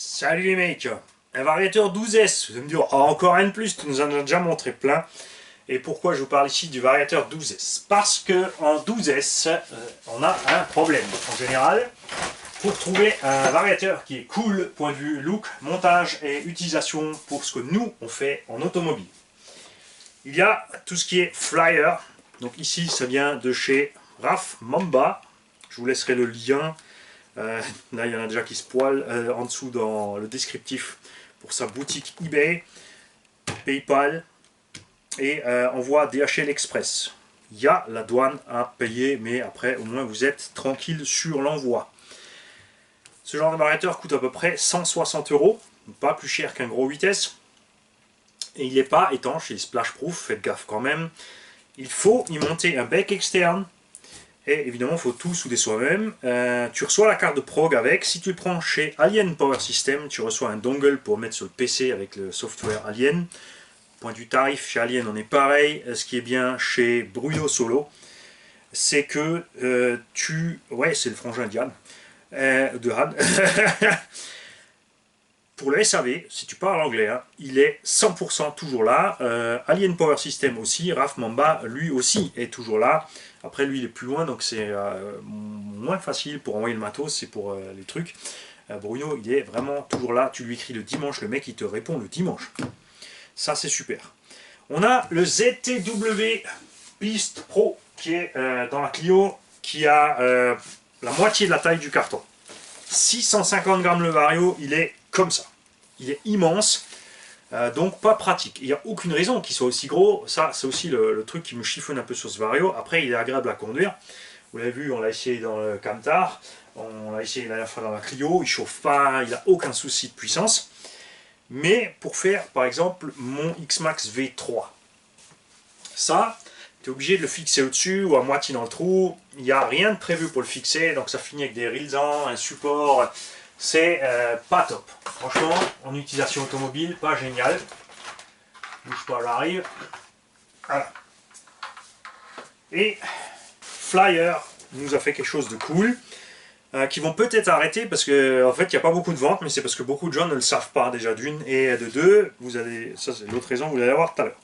Salut les mecs, un variateur 12S, vous allez me dire, oh, encore un de plus, tu nous en as déjà montré plein. Et pourquoi je vous parle ici du variateur 12S? Parce que en 12S, on a un problème. En général, pour trouver un variateur qui est cool, point de vue look, montage et utilisation pour ce que nous, on fait en automobile. Il y a tout ce qui est flyer. Donc ici, ça vient de chez Raf Mamba. Je vous laisserai le lien. Là, il y en a déjà qui se poilent en dessous dans le descriptif pour sa boutique eBay, PayPal et envoi DHL Express. Il y a la douane à payer, mais après, au moins, vous êtes tranquille sur l'envoi. Ce genre de variateur coûte à peu près 160 €, pas plus cher qu'un gros vitesse. Et il n'est pas étanche, il est splash proof, faites gaffe quand même. Il faut y monter un bec externe. Et évidemment, il faut tout souder soi-même. Tu reçois la carte de prog avec. Si tu le prends chez Alien Power System, tu reçois un dongle pour mettre sur le PC avec le software Alien. Point de vue tarif, chez Alien, on est pareil. Ce qui est bien chez Bruno Solo, c'est que Ouais, c'est le frangin d'Yann. De Han. Pour le SAV, si tu parles anglais, hein, il est 100% toujours là. Alien Power System aussi, Raf Mamba, lui aussi est toujours là. Après, lui, il est plus loin, donc c'est moins facile pour envoyer le matos, c'est pour les trucs. Bruno, il est vraiment toujours là. Tu lui écris le dimanche, le mec, il te répond le dimanche. Ça, c'est super. On a le ZTW Piste Pro, qui est dans la Clio, qui a la moitié de la taille du carton. 650 grammes le vario, il est comme ça. Il est immense, donc pas pratique. Il n'y a aucune raison qu'il soit aussi gros. Ça, c'est aussi le truc qui me chiffonne un peu sur ce vario. Après, il est agréable à conduire. Vous l'avez vu, on l'a essayé dans le Camtar. On l'a essayé la dernière fois dans la Clio. Il chauffe pas, il n'a aucun souci de puissance. Mais pour faire, par exemple, mon X-Max V3, ça, tu es obligé de le fixer au-dessus ou à moitié dans le trou. Il n'y a rien de prévu pour le fixer, donc ça finit avec des railsans, un support. C'est pas top. Franchement, en utilisation automobile, pas génial. Bouge pas, j'arrive. Voilà. Et Flyer nous a fait quelque chose de cool. Qui vont peut-être arrêter parce que en fait il n'y a pas beaucoup de ventes, mais c'est parce que beaucoup de gens ne le savent pas déjà d'une, et de deux, vous allez, ça c'est l'autre raison, vous allez voir tout à l'heure.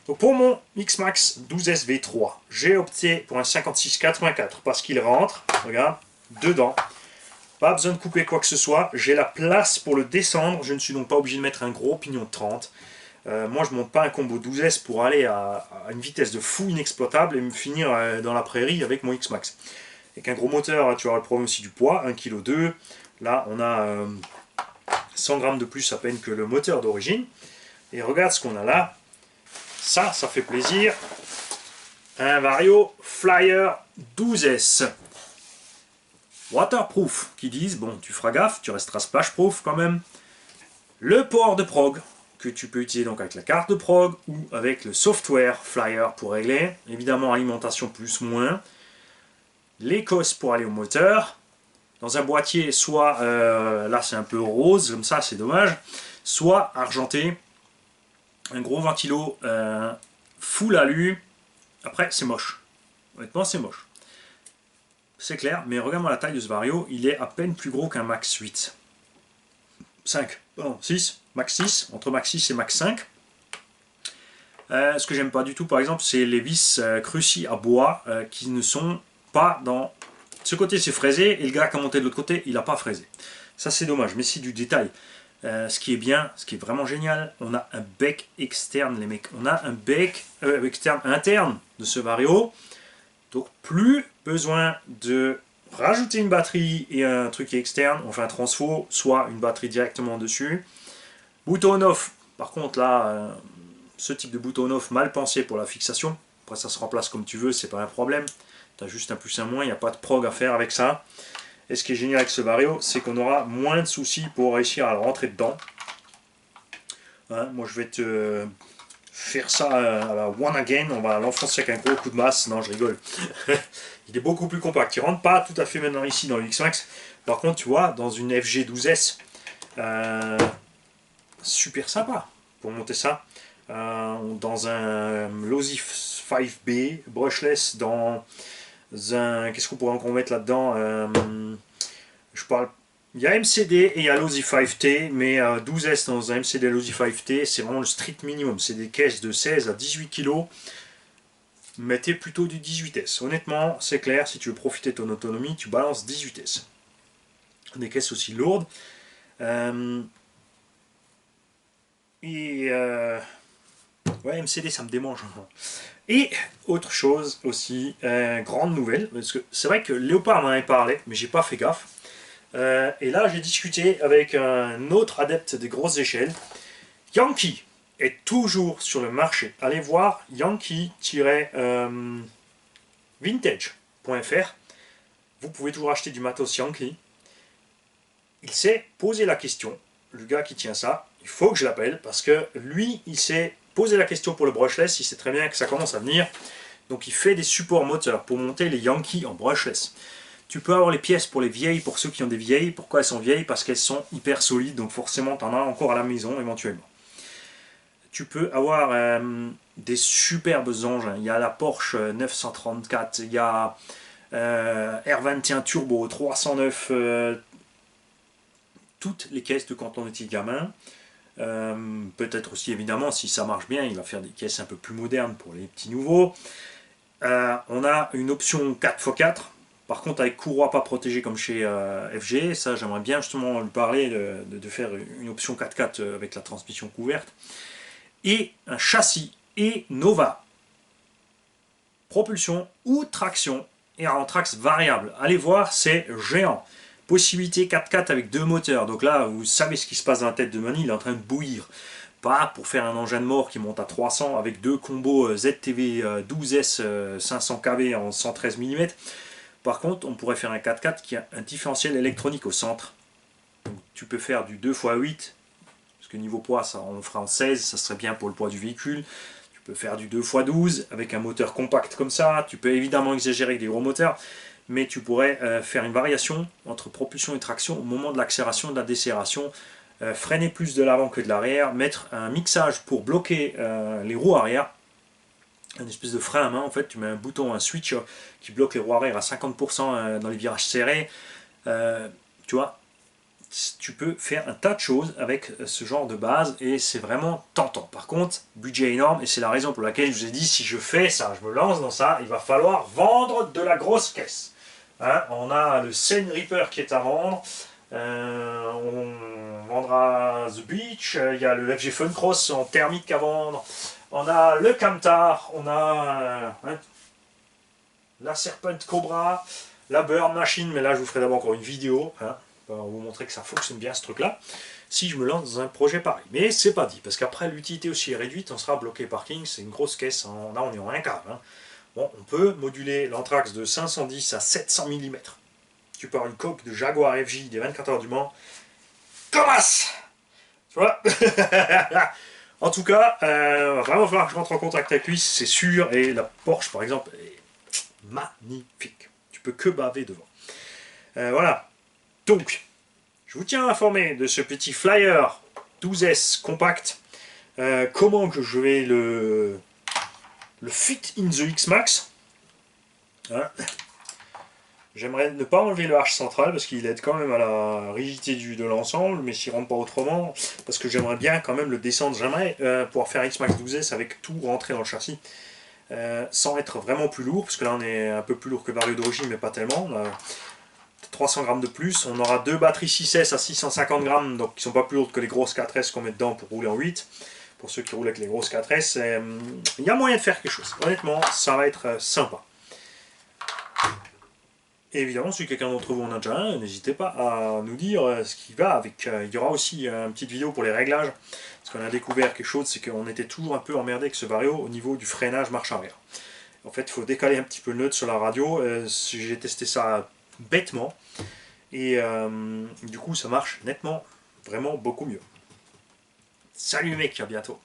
Donc pour mon X-Max 12S V3, j'ai opté pour un 56-84 parce qu'il rentre, regarde, dedans. Pas besoin de couper quoi que ce soit, j'ai la place pour le descendre, je ne suis donc pas obligé de mettre un gros pignon de 30. Moi je monte pas un combo 12S pour aller à une vitesse de fou inexploitable et me finir dans la prairie avec mon X-Max. Avec un gros moteur, tu auras le problème aussi du poids, 1,2 kg. Là on a 100 grammes de plus à peine que le moteur d'origine. Et regarde ce qu'on a là, ça fait plaisir. Un Vario Flyer 12S. Waterproof, qui disent, bon, tu feras gaffe, tu resteras splashproof quand même. Le port de prog, que tu peux utiliser donc avec la carte de prog ou avec le software Flyer pour régler. Évidemment, alimentation plus moins. Les cosses pour aller au moteur. Dans un boîtier, soit, là c'est un peu rose, comme ça, c'est dommage, soit argenté. Un gros ventilo full alu. Après, c'est moche. Honnêtement, c'est moche. C'est clair, mais regarde-moi la taille de ce vario, il est à peine plus gros qu'un Max 8. 5, pardon, 6, Max 6, entre Max 6 et Max 5. Ce que j'aime pas du tout, par exemple, c'est les vis crucis à bois qui ne sont pas dans... Ce côté, c'est fraisé, et le gars qui a monté de l'autre côté, il n'a pas fraisé. Ça, c'est dommage, mais c'est du détail. Ce qui est bien, ce qui est vraiment génial, on a un bec externe, les mecs. On a un bec externe interne de ce vario. Donc plus besoin de rajouter une batterie et un truc externe, enfin un transfo, soit une batterie directement dessus. Bouton on-off, par contre là, ce type de bouton on-off mal pensé pour la fixation. Après ça se remplace comme tu veux, c'est pas un problème. Tu as juste un plus un moins, il n'y a pas de prog à faire avec ça. Et ce qui est génial avec ce vario, c'est qu'on aura moins de soucis pour réussir à le rentrer dedans. Hein, moi je vais te faire ça à la one again, on va l'enfoncer avec un gros coup de masse. Non, je rigole. Il est beaucoup plus compact, il rentre pas tout à fait maintenant ici dans le X-Max. Par contre, tu vois, dans une FG 12S, super sympa pour monter ça. Dans un Losi 5B brushless, dans un... Qu'est-ce qu'on pourrait encore mettre là-dedans? Je parle Il y a MCD et il y a Losi 5T, mais 12S dans un MCD Losi 5T, c'est vraiment le strict minimum. C'est des caisses de 16 à 18 kg. Mettez plutôt du 18S. Honnêtement, c'est clair, si tu veux profiter de ton autonomie, tu balances 18S. Des caisses aussi lourdes. Ouais, MCD, ça me démange. Et autre chose aussi, grande nouvelle, parce que c'est vrai que Léopard m'en avait parlé, mais j'ai pas fait gaffe. Et là, j'ai discuté avec un autre adepte des grosses échelles. Yankee est toujours sur le marché. Allez voir yankee-vintage.fr. Vous pouvez toujours acheter du matos Yankee. Il s'est posé la question, le gars qui tient ça, il faut que je l'appelle, parce que lui, il s'est posé la question pour le brushless, il sait très bien que ça commence à venir. Donc il fait des supports moteurs pour monter les Yankee en brushless. Tu peux avoir les pièces pour les vieilles, pour ceux qui ont des vieilles. Pourquoi elles sont vieilles? Parce qu'elles sont hyper solides, donc forcément tu en as encore à la maison éventuellement. Tu peux avoir des superbes engins. Il y a la Porsche 934, il y a R21 Turbo 309, toutes les caisses de quand on était gamin. Peut-être aussi évidemment, si ça marche bien, il va faire des caisses un peu plus modernes pour les petits nouveaux. On a une option 4x4. Par contre, avec courroie pas protégée comme chez FG, ça j'aimerais bien justement lui parler de faire une option 4x4 avec la transmission couverte. Et un châssis et Nova. Propulsion ou traction et en trax variable. Allez voir, c'est géant. Possibilité 4x4 avec deux moteurs. Donc là, vous savez ce qui se passe dans la tête de Mani, il est en train de bouillir. Pas pour faire un engin de mort qui monte à 300 avec deux combos ZTV 12S 500 kV en 113 mm. Par contre, on pourrait faire un 4x4 qui a un différentiel électronique au centre. Donc, tu peux faire du 2x8, parce que niveau poids, ça, on le fera en 16, ça serait bien pour le poids du véhicule. Tu peux faire du 2x12 avec un moteur compact comme ça. Tu peux évidemment exagérer avec des gros moteurs, mais tu pourrais faire une variation entre propulsion et traction au moment de l'accélération et de la décélération. Freiner plus de l'avant que de l'arrière, mettre un mixage pour bloquer les roues arrière. Une espèce de frein à main, en fait, tu mets un bouton, un switch qui bloque les roues arrière à 50% dans les virages serrés. Tu vois, tu peux faire un tas de choses avec ce genre de base et c'est vraiment tentant. Par contre, budget énorme et c'est la raison pour laquelle je vous ai dit, si je fais ça, je me lance dans ça, il va falloir vendre de la grosse caisse. Hein, on a le Seine Reaper qui est à vendre. On vendra The Beach, il y a le FG Fun Cross en thermique à vendre. On a le Camtar, on a la Serpent Cobra, la Burn Machine, mais là je vous ferai d'abord encore une vidéo pour vous montrer que ça fonctionne bien ce truc là, si je me lance dans un projet pareil. Mais c'est pas dit, parce qu'après l'utilité aussi est réduite, on sera bloqué parking, c'est une grosse caisse, là on est en 1 cave. Bon, on peut moduler l'Anthrax de 510 à 700 mm. Tu peux avoir une coque de Jaguar FJ des 24 heures du Mans. Commence! Tu vois? En tout cas, va vraiment falloir que je rentre en contact avec lui, c'est sûr. Et la Porsche, par exemple, est magnifique. Tu peux que baver devant. Voilà. Donc, je vous tiens informé de ce petit flyer 12S compact. Comment que je vais le fit in the X-Max. Hein. J'aimerais ne pas enlever le H central parce qu'il aide quand même à la rigidité de l'ensemble, mais s'il ne rentre pas autrement, parce que j'aimerais bien quand même le descendre. J'aimerais pouvoir faire X-Max 12S avec tout rentré dans le châssis, sans être vraiment plus lourd, parce que là on est un peu plus lourd que le vario d'origine, mais pas tellement. On a 300 grammes de plus. On aura deux batteries 6S à 650 grammes, donc qui sont pas plus lourdes que les grosses 4S qu'on met dedans pour rouler en 8. Pour ceux qui roulent avec les grosses 4S, il y a moyen de faire quelque chose. Honnêtement, ça va être sympa. Et évidemment, si quelqu'un d'entre vous en a déjà un, n'hésitez pas à nous dire ce qui va avec. Il y aura aussi une petite vidéo pour les réglages, parce qu'on a découvert quelque chose, c'est qu'on était toujours un peu emmerdé avec ce Vario au niveau du freinage marche arrière. En fait, il faut décaler un petit peu le neutre sur la radio. J'ai testé ça bêtement, et du coup, ça marche nettement, vraiment beaucoup mieux. Salut les mecs, à bientôt.